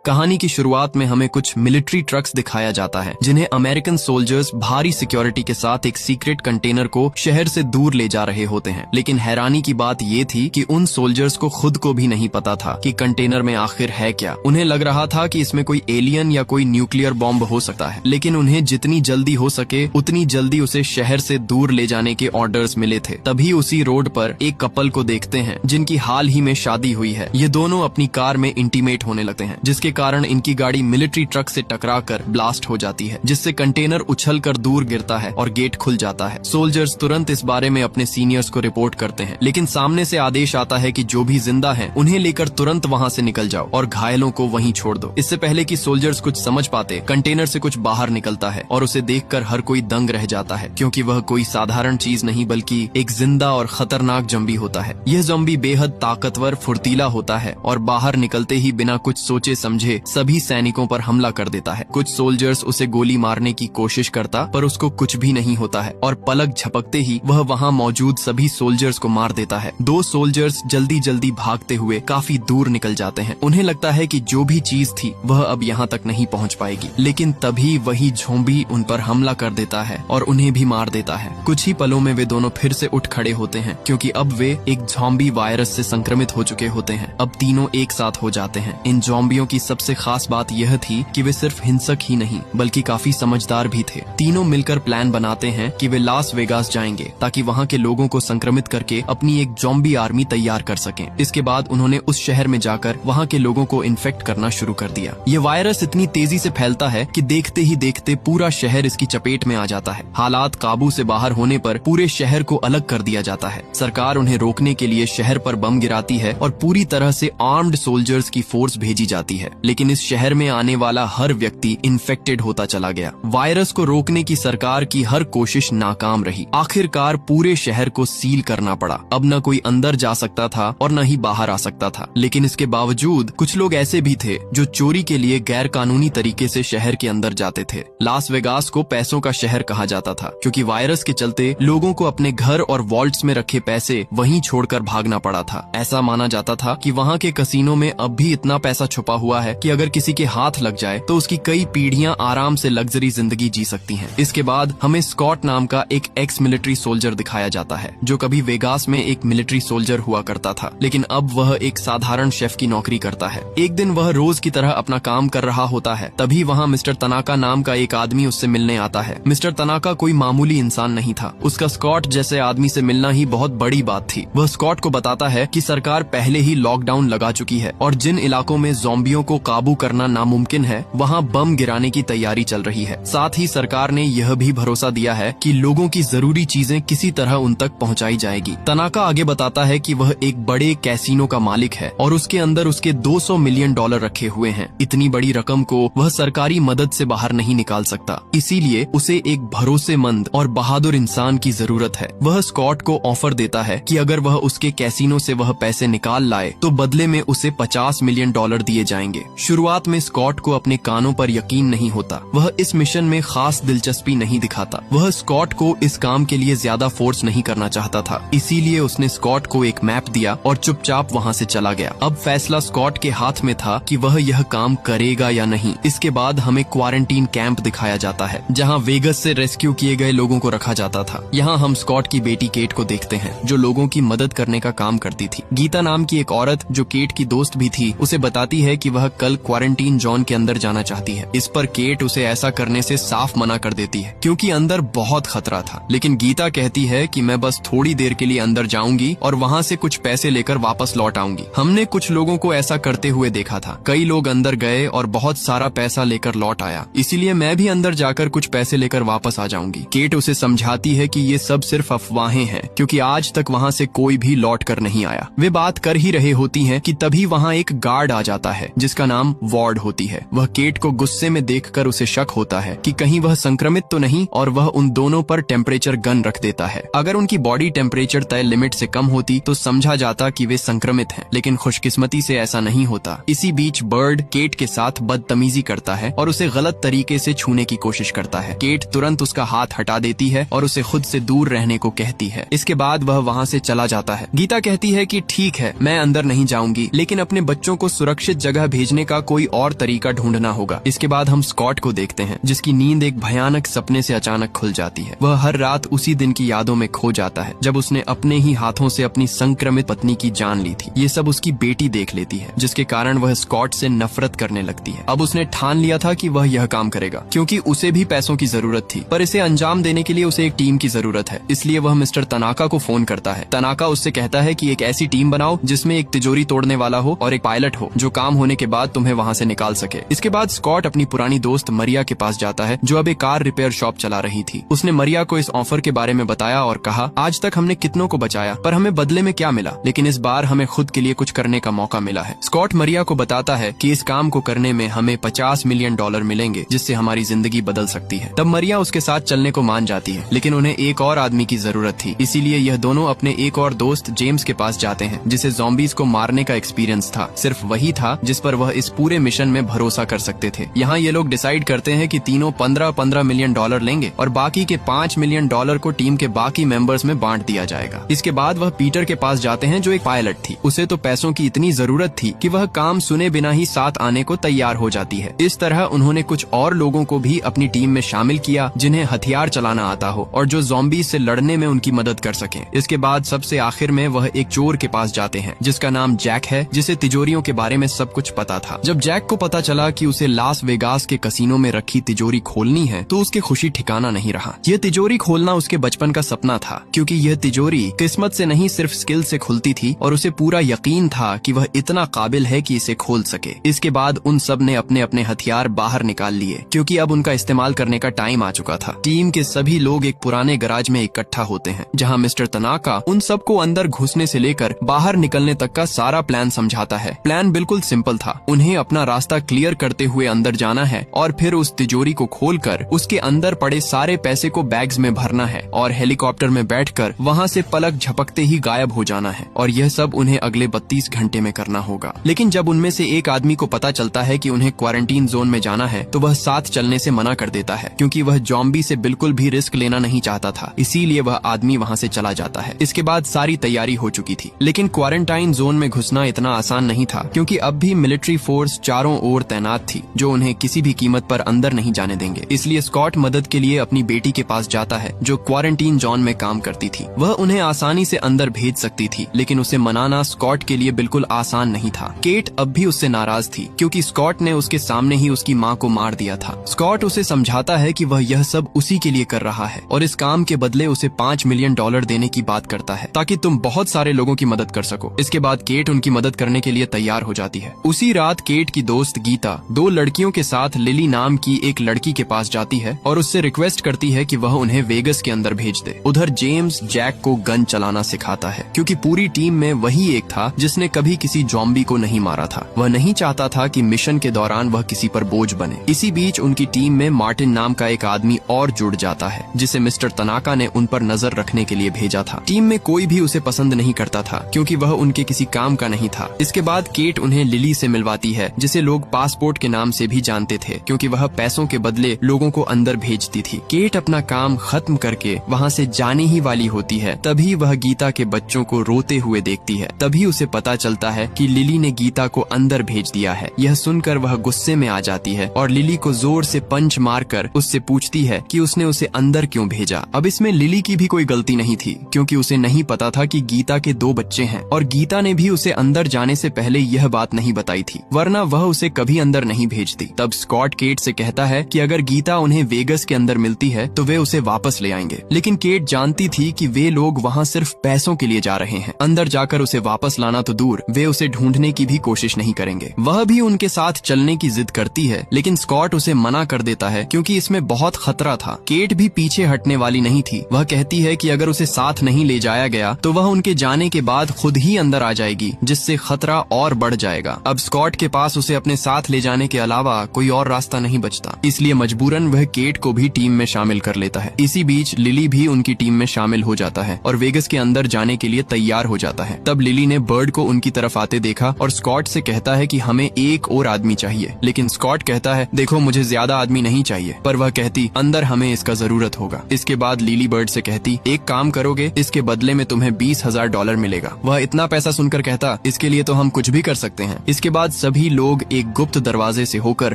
कहानी की शुरुआत में हमें कुछ मिलिट्री ट्रक्स दिखाया जाता है जिन्हें अमेरिकन सोल्जर्स भारी सिक्योरिटी के साथ एक सीक्रेट कंटेनर को शहर से दूर ले जा रहे होते हैं। लेकिन हैरानी की बात ये थी कि उन सोल्जर्स को खुद को भी नहीं पता था कि कंटेनर में आखिर है क्या। उन्हें लग रहा था कि इसमें कोई एलियन या कोई न्यूक्लियर बॉम्ब हो सकता है, लेकिन उन्हें जितनी जल्दी हो सके उतनी जल्दी उसे शहर से दूर ले जाने के ऑर्डर्स मिले थे। तभी उसी रोड पर एक कपल को देखते हैं जिनकी हाल ही में शादी हुई है। ये दोनों अपनी कार में इंटीमेट होने लगते हैं, जिसके कारण इनकी गाड़ी मिलिट्री ट्रक से टकराकर ब्लास्ट हो जाती है, जिससे कंटेनर उछलकर दूर गिरता है और गेट खुल जाता है। सोल्जर्स तुरंत इस बारे में अपने सीनियर्स को रिपोर्ट करते हैं, लेकिन सामने से आदेश आता है कि जो भी जिंदा हैं उन्हें लेकर तुरंत वहां से निकल जाओ और घायलों को वहीं छोड़ दो। इससे पहले कि सोल्जर्स कुछ समझ पाते, कंटेनर से कुछ बाहर निकलता है और उसे देखकर हर कोई दंग रह जाता है, क्योंकि वह कोई साधारण चीज नहीं बल्कि एक जिंदा और खतरनाक ज़ॉम्बी होता है। यह ज़ॉम्बी बेहद ताकतवर, फुर्तीला होता है और बाहर निकलते ही बिना कुछ सोचे समझे सभी सैनिकों पर हमला कर देता है। कुछ सोल्जर्स उसे गोली मारने की कोशिश करता, पर उसको कुछ भी नहीं होता है और पलक झपकते ही वह वहां मौजूद सभी सोल्जर्स को मार देता है। दो सोल्जर्स जल्दी जल्दी भागते हुए काफी दूर निकल जाते हैं। उन्हें लगता है कि जो भी चीज थी वह अब यहाँ तक नहीं पहुँच पाएगी, लेकिन तभी वही ज़ॉम्बी उन पर हमला कर देता है और उन्हें भी मार देता है। कुछ ही पलों में वे दोनों फिर से उठ खड़े होते हैं, क्योंकि अब वे एक ज़ॉम्बी वायरस से संक्रमित हो चुके होते हैं। अब तीनों एक साथ हो जाते हैं। इन ज़ॉम्बियों की सबसे खास बात यह थी कि वे सिर्फ हिंसक ही नहीं बल्कि काफी समझदार भी थे। तीनों मिलकर प्लान बनाते हैं कि वे लास वेगास जाएंगे ताकि वहां के लोगों को संक्रमित करके अपनी एक ज़ॉम्बी आर्मी तैयार कर सकें। इसके बाद उन्होंने उस शहर में जाकर वहां के लोगों को इन्फेक्ट करना शुरू कर दिया। ये वायरस इतनी तेजी से फैलता है कि देखते ही देखते पूरा शहर इसकी चपेट में आ जाता है। हालात काबू से बाहर होने पर पूरे शहर को अलग कर दिया जाता है। सरकार उन्हें रोकने के लिए शहर पर बम गिराती है और पूरी तरह से आर्म्ड सोल्जर्स की फोर्स भेजी जाती है, लेकिन इस शहर में आने वाला हर व्यक्ति इन्फेक्टेड होता चला गया। वायरस को रोकने की सरकार की हर कोशिश नाकाम रही। आखिरकार पूरे शहर को सील करना पड़ा। अब न कोई अंदर जा सकता था और न ही बाहर आ सकता था। लेकिन इसके बावजूद कुछ लोग ऐसे भी थे जो चोरी के लिए गैर कानूनी तरीके से शहर के अंदर जाते थे। लास वेगास को पैसों का शहर कहा जाता था, क्योंकि वायरस के चलते लोगों को अपने घर और वॉल्ट्स में रखे पैसे वहीं छोड़कर भागना पड़ा था। ऐसा माना जाता था कि वहाँ के कसीनो में अब भी इतना पैसा छुपा हुआ है कि अगर किसी के हाथ लग जाए तो उसकी कई पीढ़ियां आराम से लग्जरी जिंदगी जी सकती हैं। इसके बाद हमें स्कॉट नाम का एक एक्स मिलिट्री सोल्जर दिखाया जाता है, जो कभी वेगास में एक मिलिट्री सोल्जर हुआ करता था, लेकिन अब वह एक साधारण शेफ की नौकरी करता है। एक दिन वह रोज की तरह अपना काम कर रहा होता है, तभी वहाँ मिस्टर तनाका नाम का एक आदमी उससे मिलने आता है। मिस्टर तनाका कोई मामूली इंसान नहीं था। उसका स्कॉट जैसे आदमी से मिलना ही बहुत बड़ी बात थी। वह स्कॉट को बताता है कि सरकार पहले ही लॉकडाउन लगा चुकी है और जिन इलाकों में ज़ॉम्बियों को काबू करना नामुमकिन है वहाँ बम गिराने की तैयारी चल रही है। साथ ही सरकार ने यह भी भरोसा दिया है कि लोगों की जरूरी चीजें किसी तरह उन तक पहुँचाई जाएगी। तनाका आगे बताता है कि वह एक बड़े कैसीनो का मालिक है और उसके अंदर उसके $200 मिलियन रखे हुए हैं। इतनी बड़ी रकम को वह सरकारी मदद से बाहर नहीं निकाल सकता, इसीलिए उसे एक भरोसेमंद और बहादुर इंसान की जरूरत है। वह स्कॉट को ऑफर देता है कि अगर वह उसके कैसीनो से वह पैसे निकाल लाए तो बदले में उसे $50 मिलियन दिए जाएंगे। शुरुआत में स्कॉट को अपने कानों पर यकीन नहीं होता। वह इस मिशन में खास दिलचस्पी नहीं दिखाता। वह स्कॉट को इस काम के लिए ज्यादा फोर्स नहीं करना चाहता था, इसीलिए उसने स्कॉट को एक मैप दिया और चुपचाप वहाँ से चला गया। अब फैसला स्कॉट के हाथ में था कि वह यह काम करेगा या नहीं। इसके बाद हमें क्वारंटीन कैंप दिखाया जाता है, जहाँ वेगस से रेस्क्यू किए गए लोगों को रखा जाता था। यहाँ हम स्कॉट की बेटी केट को देखते हैं, जो लोगों की मदद करने का काम करती थी। गीता नाम की एक औरत जो केट की दोस्त भी थी, उसे बताती है कि वह कल क्वारंटीन जोन के अंदर जाना चाहती है। इस पर केट उसे ऐसा करने से साफ मना कर देती है, क्योंकि अंदर बहुत खतरा था। लेकिन गीता कहती है कि मैं बस थोड़ी देर के लिए अंदर जाऊंगी और वहाँ से कुछ पैसे लेकर वापस लौट आऊंगी। हमने कुछ लोगों को ऐसा करते हुए देखा था। कई लोग अंदर गए और बहुत सारा पैसा लेकर लौट आया, इसीलिए मैं भी अंदर जाकर कुछ पैसे लेकर वापस आ जाऊंगी। केट उसे समझाती है कि ये सब सिर्फ अफवाहें हैं, क्योंकि आज तक वहाँ से कोई भी लौट कर नहीं आया। वे बात कर ही रहे होती हैं कि तभी वहाँ एक गार्ड आ जाता है जिसका नाम वार्ड होती है। वह केट को गुस्से में देखकर उसे शक होता है कि कहीं वह संक्रमित तो नहीं, और वह उन दोनों पर टेम्परेचर गन रख देता है। अगर उनकी बॉडी टेम्परेचर तय लिमिट से कम होती तो समझा जाता कि वे संक्रमित हैं, लेकिन खुशकिस्मती से ऐसा नहीं होता। इसी बीच बर्ड केट के साथ बदतमीजी करता है और उसे गलत तरीके से छूने की कोशिश करता है। केट तुरंत उसका हाथ हटा देती है और उसे खुद से दूर रहने को कहती है। इसके बाद वह वहाँ से चला जाता है। गीता कहती है कि ठीक है, मैं अंदर नहीं जाऊंगी, लेकिन अपने बच्चों को सुरक्षित जगह भेजने बचने का कोई और तरीका ढूंढना होगा। इसके बाद हम स्कॉट को देखते हैं, जिसकी नींद एक भयानक सपने से अचानक खुल जाती है। वह हर रात उसी दिन की यादों में खो जाता है जब उसने अपने ही हाथों से अपनी संक्रमित पत्नी की जान ली थी। ये सब उसकी बेटी देख लेती है, जिसके कारण वह स्कॉट से नफरत करने लगती है। अब उसने ठान लिया था कि वह यह काम करेगा, क्योंकि उसे भी पैसों की जरूरत थी, पर इसे अंजाम देने के लिए उसे एक टीम की जरूरत है। इसलिए वह मिस्टर तनाका को फोन करता है। तनाका उससे कहता है कि एक ऐसी टीम बनाओ जिसमें एक तिजोरी तोड़ने वाला हो और एक पायलट हो, जो काम होने के बाद तुम्हें वहाँ से निकाल सके। इसके बाद स्कॉट अपनी पुरानी दोस्त मरिया के पास जाता है, जो अब एक कार रिपेयर शॉप चला रही थी। उसने मरिया को इस ऑफर के बारे में बताया और कहा, आज तक हमने कितनों को बचाया, पर हमें बदले में क्या मिला, लेकिन इस बार हमें खुद के लिए कुछ करने का मौका मिला है। स्कॉट मरिया को बताता है कि इस काम को करने में हमें $50 मिलियन मिलेंगे, जिससे हमारी जिंदगी बदल सकती है। तब मरिया उसके साथ चलने को मान जाती है, लेकिन उन्हें एक और आदमी की जरूरत थी। इसीलिए यह दोनों अपने एक और दोस्त जेम्स के पास जाते हैं, जिसे ज़ॉम्बीज को मारने का एक्सपीरियंस था। सिर्फ वही था जिस पर वह इस पूरे मिशन में भरोसा कर सकते थे। यहाँ ये लोग डिसाइड करते हैं कि तीनों $15 मिलियन लेंगे और बाकी के $5 मिलियन को टीम के बाकी मेंबर्स में बांट दिया जाएगा। इसके बाद वह पीटर के पास जाते हैं, जो एक पायलट थी। उसे तो पैसों की इतनी जरूरत थी कि वह काम सुने बिना ही साथ आने को तैयार हो जाती है। इस तरह उन्होंने कुछ और लोगों को भी अपनी टीम में शामिल किया, जिन्हें हथियार चलाना आता हो और जो ज़ॉम्बीज से लड़ने में उनकी मदद कर सकें। इसके बाद सबसे आखिर में वह एक चोर के पास जाते हैं, जिसका नाम जैक है, जिसे तिजोरियों के बारे में सब कुछ पता था। जब जैक को पता चला कि उसे लास वेगास के कसीनो में रखी तिजोरी खोलनी है, तो उसकी खुशी ठिकाना नहीं रहा। यह तिजोरी खोलना उसके बचपन का सपना था, क्योंकि यह तिजोरी किस्मत से नहीं सिर्फ स्किल से खुलती थी और उसे पूरा यकीन था कि वह इतना काबिल है कि इसे खोल सके। इसके बाद उन सब ने अपने अपने हथियार बाहर निकाल लिए, क्योंकि अब उनका इस्तेमाल करने का टाइम आ चुका था। टीम के सभी लोग एक पुराने गराज में इकट्ठा होते हैं, जहां मिस्टर तनाका उन सबको अंदर घुसने से लेकर बाहर निकलने तक का सारा प्लान समझाता है। प्लान बिल्कुल सिंपल था। उन्हें अपना रास्ता क्लियर करते हुए अंदर जाना है और फिर उस तिजोरी को खोलकर उसके अंदर पड़े सारे पैसे को बैग्स में भरना है और हेलीकॉप्टर में बैठकर वहां से पलक झपकते ही गायब हो जाना है। और यह सब उन्हें अगले 32 घंटे में करना होगा। लेकिन जब उनमें से एक आदमी को पता चलता है कि उन्हें क्वारंटीन जोन में जाना है, तो वह साथ चलने से मना कर देता है, क्योंकि वह ज़ॉम्बी से बिल्कुल भी रिस्क लेना नहीं चाहता था। इसीलिए वह आदमी वहां से चला जाता है। इसके बाद सारी तैयारी हो चुकी थी, लेकिन क्वारंटाइन जोन में घुसना इतना आसान नहीं था, क्योंकि अब भी मिलिट्री फोर्स चारों ओर तैनात थी, जो उन्हें किसी भी कीमत पर अंदर नहीं जाने देंगे। इसलिए स्कॉट मदद के लिए अपनी बेटी के पास जाता है, जो क्वारंटीन जोन में काम करती थी। वह उन्हें आसानी से अंदर भेज सकती थी, लेकिन उसे मनाना स्कॉट के लिए बिल्कुल आसान नहीं था। केट अब भी उससे नाराज थी, क्योंकि स्कॉट ने उसके सामने ही उसकी माँ को मार दिया था। स्कॉट उसे समझाता है कि वह यह सब उसी के लिए कर रहा है और इस काम के बदले उसे $5 मिलियन देने की बात करता है, ताकि तुम बहुत सारे लोगों की मदद कर सको। इसके बाद केट उनकी मदद करने के लिए तैयार हो जाती है। उसी रात केट की दोस्त गीता 2 लड़कियों के साथ लिली नाम की एक लड़की के पास जाती है और उससे रिक्वेस्ट करती है कि वह उन्हें वेगस के अंदर भेज दे। उधर जेम्स जैक को गन चलाना सिखाता है, क्योंकि पूरी टीम में वही एक था जिसने कभी किसी ज़ॉम्बी को नहीं मारा था। वह नहीं चाहता था कि मिशन के दौरान वह किसी पर बोझ बने। इसी बीच उनकी टीम में मार्टिन नाम का एक आदमी और जुड़ जाता है, जिसे मिस्टर तनाका ने उन पर नजर रखने के लिए भेजा था। टीम में कोई भी उसे पसंद नहीं करता था, क्योंकि वह उनके किसी काम का नहीं था। इसके बाद केट उन्हें लिली से मिलवाती है, जिसे लोग पासपोर्ट के नाम से भी जानते थे, क्योंकि वह पैसों के बदले लोगों को अंदर भेजती थी। केट अपना काम खत्म करके वहाँ से जाने ही वाली होती है, तभी वह गीता के बच्चों को रोते हुए देखती है। तभी उसे पता चलता है कि लिली ने गीता को अंदर भेज दिया है। यह सुनकर वह गुस्से में आ जाती है और लिली को जोर से पंच मारकर उससे पूछती है कि उसने उसे अंदर क्यों भेजा। अब इसमें लिली की भी कोई गलती नहीं थी, क्योंकि उसे नहीं पता था कि गीता के 2 बच्चे हैं और गीता ने भी उसे अंदर जाने से पहले यह बात नहीं बताई थी, वरना वह उसे कभी अंदर नहीं भेजती। तब स्कॉट केट से कहता है कि अगर गीता उन्हें वेगस के अंदर मिलती है तो वे उसे वापस ले आएंगे। लेकिन केट जानती थी कि वे लोग वहाँ सिर्फ पैसों के लिए जा रहे हैं। अंदर जाकर उसे वापस लाना तो दूर, वे उसे ढूंढने की भी कोशिश नहीं करेंगे। वह भी उनके साथ चलने की जिद करती है, लेकिन स्कॉट उसे मना कर देता है, क्योंकि इसमें बहुत खतरा था। केट भी पीछे हटने वाली नहीं थी। वह कहती है कि अगर उसे साथ नहीं ले जाया गया तो वह उनके जाने के बाद खुद ही अंदर आ जाएगी, जिससे खतरा और बढ़ जाएगा। अब स्कॉट के पास उसे अपने साथ ले जाने के अलावा कोई और रास्ता नहीं बचता, इसलिए मजबूरन वह केट को भी टीम में शामिल कर लेता है। इसी बीच लिली भी उनकी टीम में शामिल हो जाता है और वेगस के अंदर जाने के लिए तैयार हो जाता है। तब लिली ने बर्ड को उनकी तरफ आते देखा और स्कॉट से कहता है कि हमें एक और आदमी चाहिए। लेकिन स्कॉट कहता है, देखो मुझे ज्यादा आदमी नहीं चाहिए, पर वह कहती, अंदर हमें इसका जरूरत होगा। इसके बाद लिली बर्ड से कहती, एक काम करोगे, इसके बदले में तुम्हें $20,000 मिलेगा। वह इतना पैसा सुनकर कहता, इसके लिए तो हम कुछ भी कर सकते हैं। इसके बाद सभी लोग एक गुप्त दरवाजे से होकर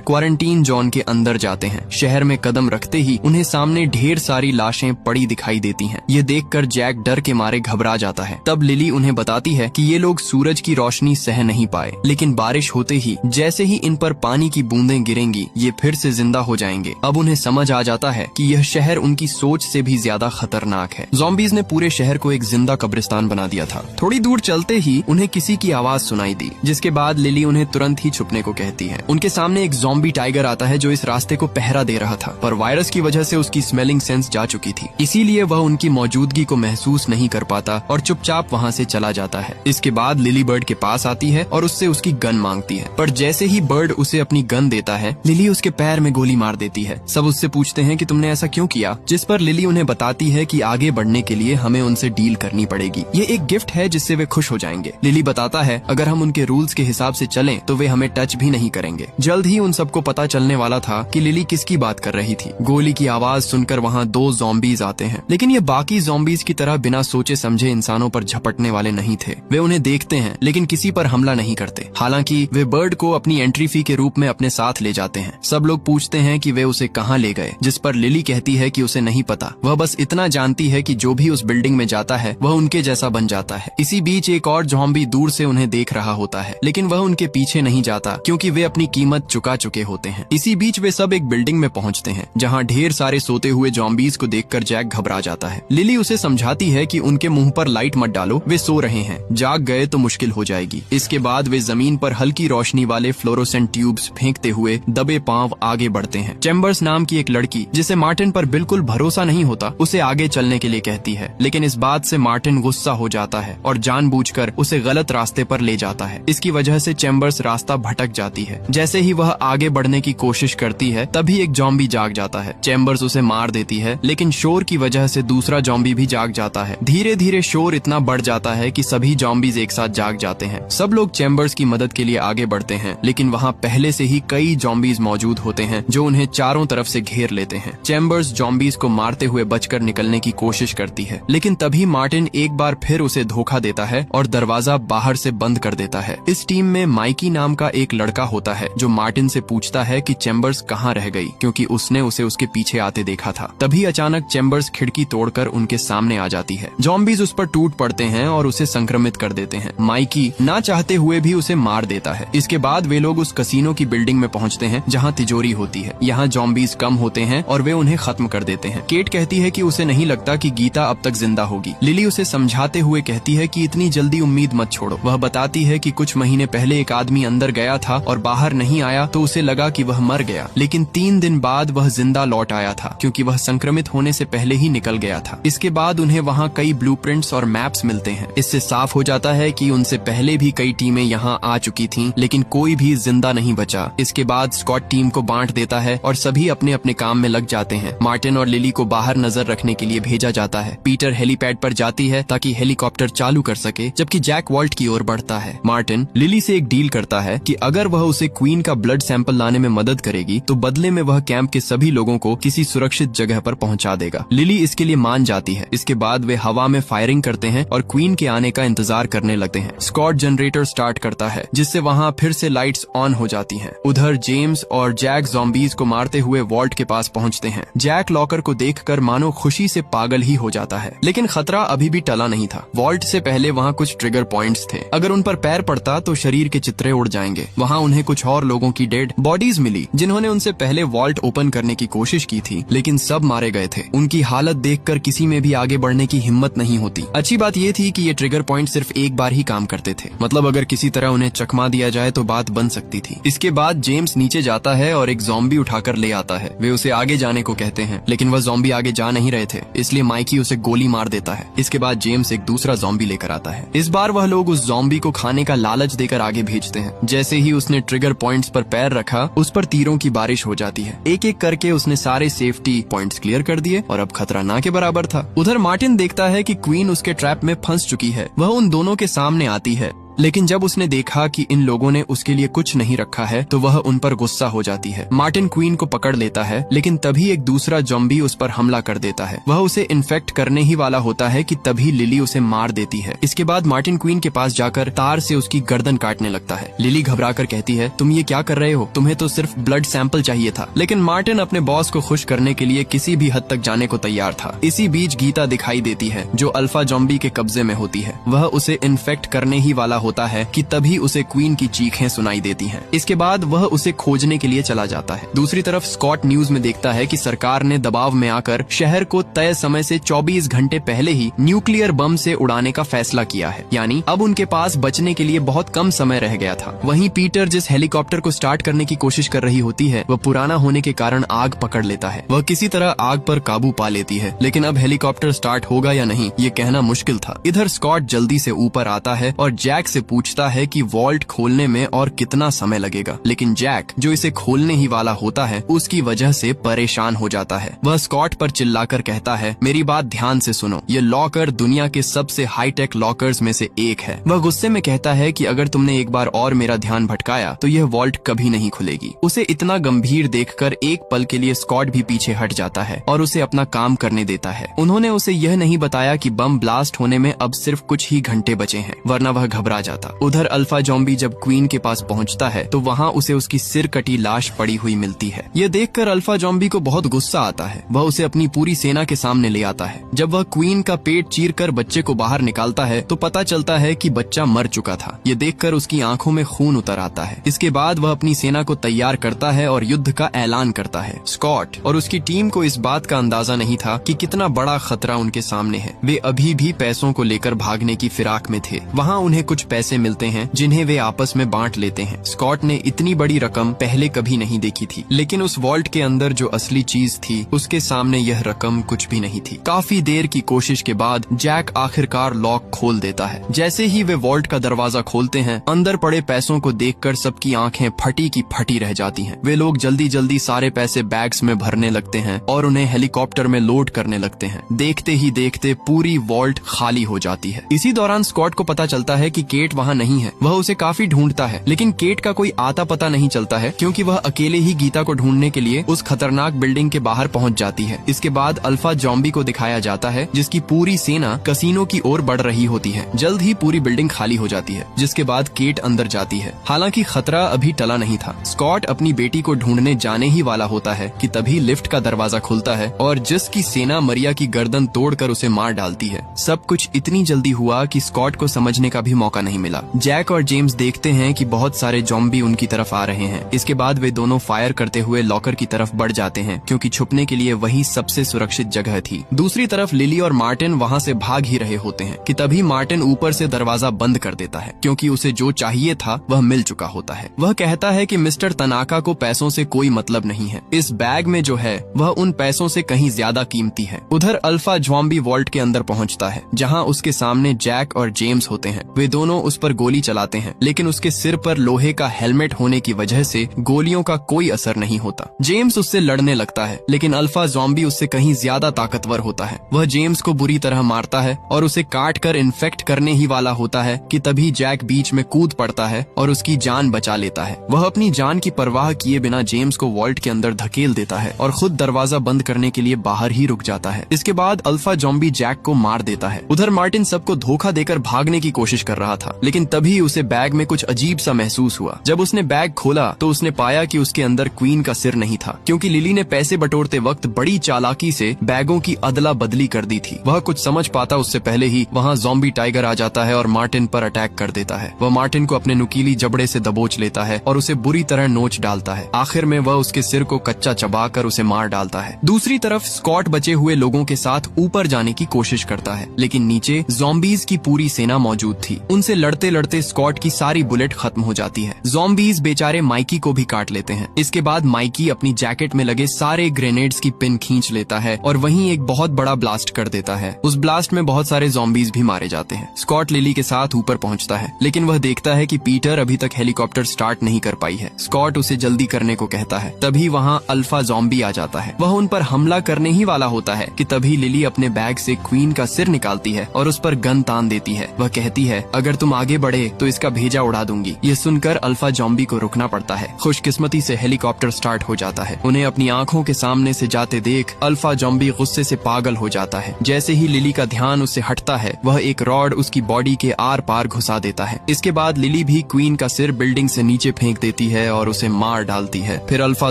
क्वारंटीन जोन के अंदर जाते हैं। शहर में कदम रखते ही उन्हें सामने ढेर सारी लाशें पड़ी दिखाई देती हैं। ये देखकर जैक डर के मारे घबरा जाता है। तब लिली उन्हें बताती है कि ये लोग सूरज की रोशनी सह नहीं पाए, लेकिन बारिश होते ही जैसे ही इन पर पानी की बूंदें गिरेंगी ये फिर से जिंदा हो जाएंगे। अब उन्हें समझ आ जाता है कि यह शहर उनकी सोच से भी ज्यादा खतरनाक है। ज़ॉम्बीज़ ने पूरे शहर को एक जिंदा कब्रिस्तान बना दिया था। थोड़ी दूर चलते ही उन्हें किसी की आवाज सुनाई दी, जिसके बाद लिली उन्हें तुरंत ही छुपने को कहती है। उनके सामने एक ज़ॉम्बी टाइगर आता है जो इस रास्ते को पहरा दे रहा था, पर वायरस की वजह से उसकी स्मेलिंग सेंस जा चुकी थी, इसीलिए वह उनकी मौजूदगी को महसूस नहीं कर पाता और चुपचाप वहाँ से चला जाता है। इसके बाद लिली बर्ड के पास आती है और उससे उसकी गन मांगती है, पर जैसे ही बर्ड उसे अपनी गन देता है लिली उसके पैर में गोली मार देती है। सब उससे पूछते हैं कि तुमने ऐसा क्यों किया, जिस पर लिली उन्हें बताती है कि आगे बढ़ने के लिए हमें उनसे डील करनी पड़ेगी। ये एक गिफ्ट है जिससे वे खुश हो जाएंगे। लिली बताता है अगर हम उनके रूल्स के हिसाब से चलें तो वे हमें टच भी नहीं करेंगे। जल्द ही उन सबको पता चलने वाला था कि लिली किसकी बात कर रही थी। गोली की आवाज सुनकर वहाँ 2 ज़ॉम्बीज़ आते हैं, लेकिन ये बाकी ज़ॉम्बीज़ की तरह बिना सोचे समझे इंसानों पर झपटने वाले नहीं थे। वे उन्हें देखते हैं लेकिन किसी पर हमला नहीं करते। हालांकि वे बर्ड को अपनी एंट्री फी के रूप में अपने साथ ले जाते हैं। सब लोग पूछते हैं कि वे उसे कहाँ ले गए, जिस पर लिली कहती है कि उसे नहीं पता। वह बस इतना जानती है कि जो भी उस बिल्डिंग में जाता है वह उनके जैसा बन जाता है। इसी बीच एक और ज़ॉम्बी दूर से उन्हें देख रहा होता है, लेकिन वह उनके पीछे नहीं जाता क्योंकि वे अपनी कीमत चुका चुके होते हैं। इसी बीच वे सब एक बिल्डिंग में पहुंचते हैं जहां ढेर सारे सोते हुए ज़ॉम्बीज़ को देखकर जैक घबरा जाता है। लिली उसे समझाती है कि उनके मुंह पर लाइट मत डालो, वे सो रहे हैं, जाग गए तो मुश्किल हो जाएगी। इसके बाद वे जमीन पर हल्की रोशनी वाले फ्लोरोसेंट ट्यूब्स फेंकते हुए दबे पांव आगे बढ़ते हैं। चैम्बर्स नाम की एक लड़की जिसे मार्टिन पर बिल्कुल भरोसा नहीं होता उसे आगे चलने के लिए कहती है, लेकिन इस बात से मार्टिन गुस्सा हो जाता है और जानबूझकर उसे गलत रास्ते पर ले जाता है। इसकी वजह से चैम्बर्स रास्ता भटक जाती है। जैसे ही वह आगे बढ़ने की कोशिश करती है तभी एक ज़ॉम्बी जाग जाता है। चैम्बर्स उसे मार देती है, लेकिन शोर की वजह से दूसरा ज़ॉम्बी भी जाग जाता है। धीरे धीरे शोर इतना बढ़ जाता है कि सभी ज़ॉम्बीज़ एक साथ जाग जाते हैं। सब लोग चैम्बर्स की मदद के लिए आगे बढ़ते हैं, लेकिन वहाँ पहले से ही कई ज़ॉम्बीज़ मौजूद होते हैं जो उन्हें चारों तरफ से घेर लेते हैं। चैम्बर्स ज़ॉम्बीज़ को मारते हुए बचकर निकलने की कोशिश करती है, लेकिन तभी मार्टिन एक बार फिर उसे धोखा देता है और दरवाजा बाहर से बंद कर देता है। इस टीम में माइकी नाम का एक लड़का होता है जो मार्टिन से पूछता है कि चैम्बर्स कहाँ रह गई, क्योंकि उसने उसे उसके पीछे आते देखा था। तभी अचानक चैम्बर्स खिड़की तोड़कर उनके सामने आ जाती है। ज़ॉम्बीज़ उस पर टूट पड़ते हैं और उसे संक्रमित कर देते हैं। माइकी ना चाहते हुए भी उसे मार देता है। इसके बाद वे लोग उस कसीनो की बिल्डिंग में पहुंचते हैं जहां तिजोरी होती है। यहाँ ज़ॉम्बीज़ कम होते हैं और वे उन्हें खत्म कर देते हैं। केट कहती है कि उसे नहीं लगता कि गीता अब तक जिंदा होगी। लिली उसे समझाते हुए कहती है कि इतनी जल्दी उम्मीद मत छोड़ो। वह बताती है कि कुछ महीने पहले एक आदमी अंदर गया था और बाहर नहीं आया तो उसे लगा कि वह मर गया, लेकिन 3 दिन बाद वह जिंदा लौट आया था क्योंकि वह संक्रमित होने से पहले ही निकल गया था। इसके बाद उन्हें वहाँ कई ब्लूप्रिंट्स और मैप्स मिलते हैं। इससे साफ हो जाता है कि उनसे पहले भी कई टीमें यहाँ आ चुकी थीं, लेकिन कोई भी जिंदा नहीं बचा। इसके बाद स्कॉट टीम को बांट देता है और सभी अपने अपने काम में लग जाते हैं। मार्टिन और लिली को बाहर नजर रखने के लिए भेजा जाता है। पीटर हेलीपैड पर जाती है ताकि हेलीकॉप्टर चालू कर सके, जबकि जैक वॉल्ट की ओर बढ़ता है। मार्टिन लिली से एक डील करता है कि अगर वह उसे क्वीन का ब्लड सैंपल लाने में मदद करेगी तो बदले में वह कैंप के सभी लोगों को किसी सुरक्षित जगह पर पहुंचा देगा। लिली इसके लिए मान जाती है। इसके बाद वे हवा में फायरिंग करते हैं और क्वीन के आने का इंतजार करने लगते हैं। स्कॉट जनरेटर स्टार्ट करता है जिससे वहाँ फिर से लाइट्स ऑन हो जाती हैं। उधर जेम्स और जैक ज़ॉम्बीज़ को मारते हुए वॉल्ट के पास पहुंचते हैं। जैक लॉकर को देखकर मानो खुशी से पागल ही हो जाता है, लेकिन खतरा अभी भी टला नहीं था। वॉल्ट से पहले वहाँ कुछ ट्रिगर पॉइंट्स थे। अगर उन पर पैर पड़ता तो शरीर के चित्रे उड़ जाएंगे। वहाँ उन्हें कुछ और लोगों की डेड बॉडीज मिली जिन्होंने उनसे पहले वॉल्ट ओपन करने की कोशिश की थी, लेकिन सब मारे गए थे। उनकी हालत देखकर किसी में भी आगे बढ़ने की हिम्मत नहीं होती। अच्छी बात ये थी कि ये ट्रिगर पॉइंट सिर्फ एक बार ही काम करते थे, मतलब अगर किसी तरह उन्हें चकमा दिया जाए तो बात बन सकती थी। इसके बाद जेम्स नीचे जाता है और एक ज़ॉम्बी उठाकर ले आता है। वे उसे आगे जाने को कहते हैं, लेकिन वह ज़ॉम्बी आगे जा नहीं रहे थे, इसलिए माइकी उसे गोली मार देता है। इसके बाद जेम्स एक दूसरा ज़ॉम्बी लेकर आता है। इस बार वह लोग उस ज़ॉम्बी को खाने का लालच देकर आगे भेजते हैं। जैसे ही उसने ट्रिगर पॉइंट्स पर पैर रखा, उस पर तीरों की बारिश हो जाती है। एक एक करके उसने सारे सेफ्टी पॉइंट्स क्लियर कर दिए और अब खतरा ना के बराबर था। उधर मार्टिन देखता है कि क्वीन उसके ट्रैप में फंस चुकी है। वह उन दोनों के सामने आती है, लेकिन जब उसने देखा कि इन लोगों ने उसके लिए कुछ नहीं रखा है तो वह उन पर गुस्सा हो जाती है। मार्टिन क्वीन को पकड़ लेता है, लेकिन तभी एक दूसरा ज़ॉम्बी उस पर हमला कर देता है। वह उसे इन्फेक्ट करने ही वाला होता है कि तभी लिली उसे मार देती है। इसके बाद मार्टिन क्वीन के पास जाकर तार से उसकी गर्दन काटने लगता है। लिली घबराकर कहती है, तुम ये क्या कर रहे हो? तुम्हें तो सिर्फ ब्लड सैंपल चाहिए था। लेकिन मार्टिन अपने बॉस को खुश करने के लिए किसी भी हद तक जाने को तैयार था। इसी बीच गीता दिखाई देती है जो अल्फा ज़ॉम्बी के कब्जे में होती है। वह उसे इन्फेक्ट करने ही वाला होता है कि तभी उसे क्वीन की चीखें सुनाई देती हैं। इसके बाद वह उसे खोजने के लिए चला जाता है। दूसरी तरफ स्कॉट न्यूज में देखता है कि सरकार ने दबाव में आकर शहर को तय समय से 24 घंटे पहले ही न्यूक्लियर बम से उड़ाने का फैसला किया है, यानी अब उनके पास बचने के लिए बहुत कम समय रह गया था। वहीं पीटर जिस हेलीकॉप्टर को स्टार्ट करने की कोशिश कर रही होती है वह पुराना होने के कारण आग पकड़ लेता है। वह किसी तरह आग पर काबू पा लेती है, लेकिन अब हेलीकॉप्टर स्टार्ट होगा या नहीं ये कहना मुश्किल था। इधर स्कॉट जल्दी से ऊपर आता है और जैक से पूछता है कि वॉल्ट खोलने में और कितना समय लगेगा, लेकिन जैक जो इसे खोलने ही वाला होता है उसकी वजह से परेशान हो जाता है। वह स्कॉट पर चिल्लाकर कहता है, मेरी बात ध्यान से सुनो, ये लॉकर दुनिया के सबसे हाईटेक लॉकर्स में से एक है। वह गुस्से में कहता है कि अगर तुमने एक बार और मेरा ध्यान भटकाया तो यह वॉल्ट कभी नहीं खुलेगी। उसे इतना गंभीर देखकर एक पल के लिए स्कॉट भी पीछे हट जाता है और उसे अपना काम करने देता है। उन्होंने उसे यह नहीं बताया कि बम ब्लास्ट होने में अब सिर्फ कुछ ही घंटे बचे हैं, वरना वह घबरा जाता। उधर अल्फा ज़ॉम्बी जब क्वीन के पास पहुंचता है तो वहां उसे उसकी सिर कटी लाश पड़ी हुई मिलती है। यह देखकर अल्फा ज़ॉम्बी को बहुत गुस्सा आता है। वह उसे अपनी पूरी सेना के सामने ले आता है। जब वह क्वीन का पेट चीरकर बच्चे को बाहर निकालता है तो पता चलता है कि बच्चा मर चुका था। ये देखकर उसकी आंखों में खून उतर आता है। इसके बाद वह अपनी सेना को तैयार करता है और युद्ध का ऐलान करता है। स्कॉट और उसकी टीम को इस बात का अंदाजा नहीं था कि कितना बड़ा खतरा उनके सामने है। वे अभी भी पैसों को लेकर भागने की फिराक में थे। वहाँ उन्हें कुछ पैसे मिलते हैं जिन्हें वे आपस में बांट लेते हैं। स्कॉट ने इतनी बड़ी रकम पहले कभी नहीं देखी थी, लेकिन उस वॉल्ट के अंदर जो असली चीज थी उसके सामने यह रकम कुछ भी नहीं थी। काफी देर की कोशिश के बाद जैक आखिरकार लॉक खोल देता है। जैसे ही वे वॉल्ट का दरवाजा खोलते हैं, अंदर पड़े पैसों को देखकर सबकी आंखें फटी की फटी रह जाती हैं। वे लोग जल्दी जल्दी सारे पैसे बैग्स में भरने लगते हैं और उन्हें हेलीकॉप्टर में लोड करने लगते हैं। देखते ही देखते पूरी वॉल्ट खाली हो जाती है। इसी दौरान स्कॉट को पता चलता है कि केट वहाँ नहीं है। वह उसे काफी ढूंढता है, लेकिन केट का कोई आता पता नहीं चलता है क्योंकि वह अकेले ही गीता को ढूंढने के लिए उस खतरनाक बिल्डिंग के बाहर पहुंच जाती है। इसके बाद अल्फा ज़ॉम्बी को दिखाया जाता है जिसकी पूरी सेना कसीनो की ओर बढ़ रही होती है। जल्द ही पूरी बिल्डिंग खाली हो जाती है, जिसके बाद केट अंदर जाती है। हालांकि खतरा अभी टला नहीं था। स्कॉट अपनी बेटी को ढूंढने जाने ही वाला होता है कि तभी लिफ्ट का दरवाजा खुलता है और जिसकी सेना मरिया की गर्दन तोड़कर उसे मार डालती है। सब कुछ इतनी जल्दी हुआ कि स्कॉट को समझने का भी मौका नहीं मिला। जैक और जेम्स देखते हैं कि बहुत सारे ज़ॉम्बी उनकी तरफ आ रहे हैं। इसके बाद वे दोनों फायर करते हुए लॉकर की तरफ बढ़ जाते हैं क्योंकि छुपने के लिए वही सबसे सुरक्षित जगह थी। दूसरी तरफ लिली और मार्टिन वहाँ से भाग ही रहे होते हैं कि तभी मार्टिन ऊपर से दरवाजा बंद कर देता है क्योंकि उसे जो चाहिए था वह मिल चुका होता है। वह कहता है कि मिस्टर तनाका को पैसों से कोई मतलब नहीं है। इस बैग में जो है वह उन पैसों से कहीं ज्यादा कीमती है। उधर अल्फा ज़ॉम्बी वॉल्ट के अंदर पहुँचता है जहाँ उसके सामने जैक और जेम्स होते हैं। वे दोनों उस पर गोली चलाते हैं, लेकिन उसके सिर पर लोहे का हेलमेट होने की वजह से गोलियों का कोई असर नहीं होता। जेम्स उससे लड़ने लगता है, लेकिन अल्फा ज़ॉम्बी उससे कहीं ज्यादा ताकतवर होता है। वह जेम्स को बुरी तरह मारता है और उसे काट कर इन्फेक्ट करने ही वाला होता है कि तभी जैक बीच में कूद पड़ता है और उसकी जान बचा लेता है। वह अपनी जान की परवाह किए बिना जेम्स को वॉल्ट के अंदर धकेल देता है और खुद दरवाजा बंद करने के लिए बाहर ही रुक जाता है। इसके बाद अल्फा ज़ॉम्बी जैक को मार देता है। उधर मार्टिन सबको धोखा देकर भागने की कोशिश कर रहा था, लेकिन तभी उसे बैग में कुछ अजीब सा महसूस हुआ। जब उसने बैग खोला तो उसने पाया कि उसके अंदर क्वीन का सिर नहीं था, क्योंकि लिली ने पैसे बटोरते वक्त बड़ी चालाकी से बैगों की अदला बदली कर दी थी। वह कुछ समझ पाता उससे पहले ही वहाँ ज़ॉम्बी टाइगर आ जाता है और मार्टिन पर अटैक कर देता है। वह मार्टिन को अपने नुकीली जबड़े से दबोच लेता है और उसे बुरी तरह नोच डालता है। आखिर में वह उसके सिर को कच्चा चबाकर उसे मार डालता है। दूसरी तरफ स्कॉट बचे हुए लोगों के साथ ऊपर जाने की कोशिश करता है, लेकिन नीचे ज़ॉम्बीज की पूरी सेना मौजूद थी। उनसे लड़ते लड़ते स्कॉट की सारी बुलेट खत्म हो जाती है। ज़ॉम्बीज बेचारे माइकी को भी काट लेते हैं। इसके बाद माइकी अपनी जैकेट में लगे सारे ग्रेनेड्स की पिन खींच लेता है और वहीं एक बहुत बड़ा ब्लास्ट कर देता है। उस ब्लास्ट में बहुत सारे ज़ॉम्बीज भी मारे जाते हैं। स्कॉट लिली के साथ ऊपर पहुंचता है, लेकिन वह देखता है कि पीटर अभी तक हेलीकॉप्टर स्टार्ट नहीं कर पाई है। स्कॉट उसे जल्दी करने को कहता है। तभी वहाँ अल्फा ज़ॉम्बी आ जाता है। वह उन पर हमला करने ही वाला होता है कि तभी लिली अपने बैग से क्वीन का सिर निकालती है और उस पर गन तान देती है। वह कहती है, अगर तुम तुम आगे बढ़े तो इसका भेजा उड़ा दूंगी। ये सुनकर अल्फा जॉम्बी को रुकना पड़ता है। खुशकिस्मती से हेलीकॉप्टर स्टार्ट हो जाता है। उन्हें अपनी आंखों के सामने से जाते देख अल्फा जॉम्बी गुस्से से पागल हो जाता है। जैसे ही लिली का ध्यान उससे हटता है, वह एक रॉड उसकी बॉडी के आर पार घुसा देता है। इसके बाद लिली भी क्वीन का सिर बिल्डिंग से नीचे फेंक देती है और उसे मार डालती है। फिर अल्फा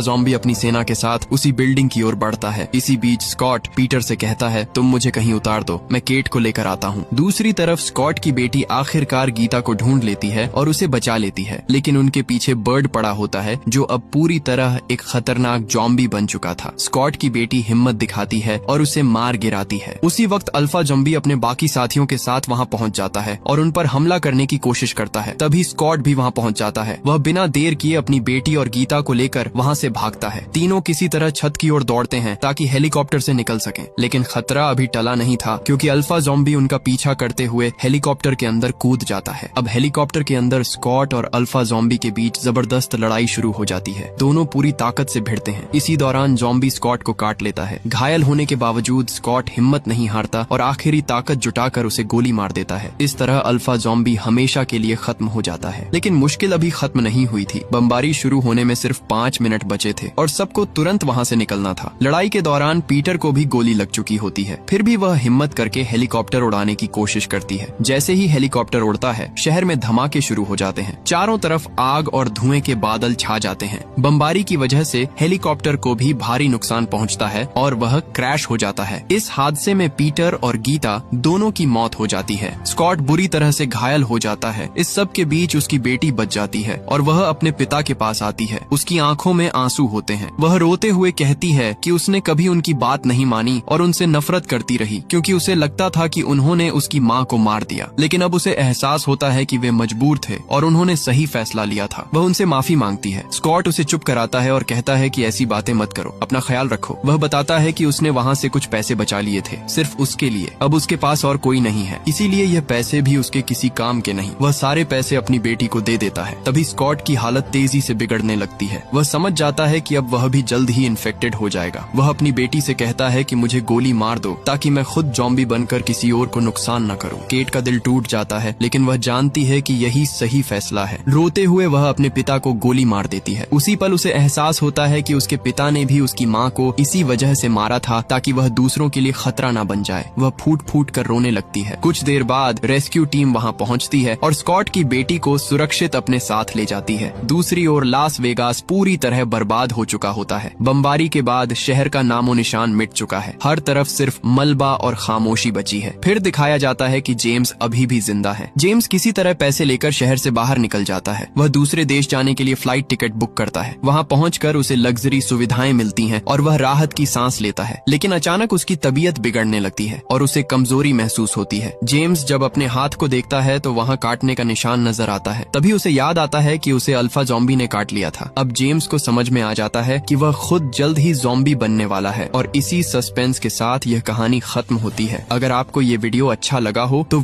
जॉम्बी अपनी सेना के साथ उसी बिल्डिंग की ओर बढ़ता है। इसी बीच स्कॉट पीटर से कहता है, तुम मुझे कहीं उतार दो, मैं केट को लेकर आता हूँ। दूसरी तरफ स्कॉट की बेटी आखिरकार गीता को ढूंढ लेती है और उसे बचा लेती है, लेकिन उनके पीछे बर्ड पड़ा होता है जो अब पूरी तरह एक खतरनाक जॉम्बी बन चुका था। स्कॉट की बेटी हिम्मत दिखाती है और उसे मार गिराती है। उसी वक्त अल्फा जॉम्बी अपने बाकी साथियों के साथ वहाँ पहुँच जाता है और उन पर हमला करने की कोशिश करता है। तभी स्कॉट भी वहाँ पहुँच जाता है। वह बिना देर किए अपनी बेटी और गीता को लेकर वहाँ से भागता है। तीनों किसी तरह छत की ओर दौड़ते हैं ताकि हेलीकॉप्टर से निकल सकें, लेकिन खतरा अभी टला नहीं था क्योंकि अल्फा जॉम्बी उनका पीछा करते हुए हेलीकॉप्टर के अंदर कूद जाता है। अब हेलीकॉप्टर के अंदर स्कॉट और अल्फा जॉम्बी के बीच जबरदस्त लड़ाई शुरू हो जाती है। दोनों पूरी ताकत से भिड़ते हैं। इसी दौरान जॉम्बी स्कॉट को काट लेता है। घायल होने के बावजूद स्कॉट हिम्मत नहीं हारता और आखिरी ताकत जुटाकर उसे गोली मार देता है। इस तरह अल्फा जॉम्बी हमेशा के लिए खत्म हो जाता है। लेकिन मुश्किल अभी खत्म नहीं हुई थी। बमबारी शुरू होने में सिर्फ 5 मिनट बचे थे और सबको तुरंत वहाँ से निकलना था। लड़ाई के दौरान पीटर को भी गोली लग चुकी होती है। फिर भी वह हिम्मत करके हेलीकॉप्टर उड़ाने की कोशिश करती है। जैसे ही हेलीकॉप्टर उड़ता है, शहर में धमाके शुरू हो जाते हैं। चारों तरफ आग और धुएं के बादल छा जाते हैं। बमबारी की वजह से हेलीकॉप्टर को भी भारी नुकसान पहुंचता है और वह क्रैश हो जाता है। इस हादसे में पीटर और गीता दोनों की मौत हो जाती है। स्कॉट बुरी तरह से घायल हो जाता है। इस सब के बीच उसकी बेटी बच जाती है और वह अपने पिता के पास आती है। उसकी आंखों में आंसू होते हैं। वह रोते हुए कहती है कि उसने कभी उनकी बात नहीं मानी और उनसे नफरत करती रही क्योंकि उसे लगता था कि उन्होंने उसकी माँ को मार दिया। लेकिन अब उसे एहसास होता है कि वे मजबूर थे और उन्होंने सही फैसला लिया था। वह उनसे माफी मांगती है। स्कॉट उसे चुप कराता है और कहता है कि ऐसी बातें मत करो, अपना ख्याल रखो। वह बताता है कि उसने वहाँ से कुछ पैसे बचा लिए थे सिर्फ उसके लिए। अब उसके पास और कोई नहीं है, इसीलिए यह पैसे भी उसके किसी काम के नहीं। वह सारे पैसे अपनी बेटी को दे देता है। तभी स्कॉट की हालत तेजी से बिगड़ने लगती है। वह समझ जाता है कि अब वह भी जल्द ही इन्फेक्टेड हो जाएगा। वह अपनी बेटी से कहता है कि मुझे गोली मार दो ताकि मैं खुद जॉम्बी बनकर किसी और को नुकसान न करूं। केट का दिल टूट जाता है, लेकिन वह जानती है कि यही सही फैसला है। रोते हुए वह अपने पिता को गोली मार देती है। उसी पल उसे एहसास होता है कि उसके पिता ने भी उसकी माँ को इसी वजह से मारा था ताकि वह दूसरों के लिए खतरा न बन जाए। वह फूट फूट कर रोने लगती है। कुछ देर बाद रेस्क्यू टीम वहाँ पहुँचती है और स्कॉट की बेटी को सुरक्षित अपने साथ ले जाती है। दूसरी ओर लास वेगास पूरी तरह बर्बाद हो चुका होता है। बमबारी के बाद शहर का नामो निशान मिट चुका है। हर तरफ सिर्फ मलबा और खामोशी बची है। फिर दिखाया जाता है कि जेम्स अभी भी जिंदा है। जेम्स किसी तरह पैसे लेकर शहर से बाहर निकल जाता है। वह दूसरे देश जाने के लिए फ्लाइट टिकट बुक करता है। वहाँ पहुंचकर उसे लग्जरी सुविधाएं मिलती हैं और वह राहत की सांस लेता है। लेकिन अचानक उसकी तबीयत बिगड़ने लगती है और उसे कमजोरी महसूस होती है। जेम्स जब अपने हाथ को देखता है तो वहाँ काटने का निशान नजर आता है। तभी उसे याद आता है कि उसे अल्फा जॉम्बी ने काट लिया था। अब जेम्स को समझ में आ जाता है कि वह खुद जल्द ही जॉम्बी बनने वाला है और इसी सस्पेंस के साथ यह कहानी खत्म होती है। अगर आपको ये वीडियो अच्छा लगा हो तो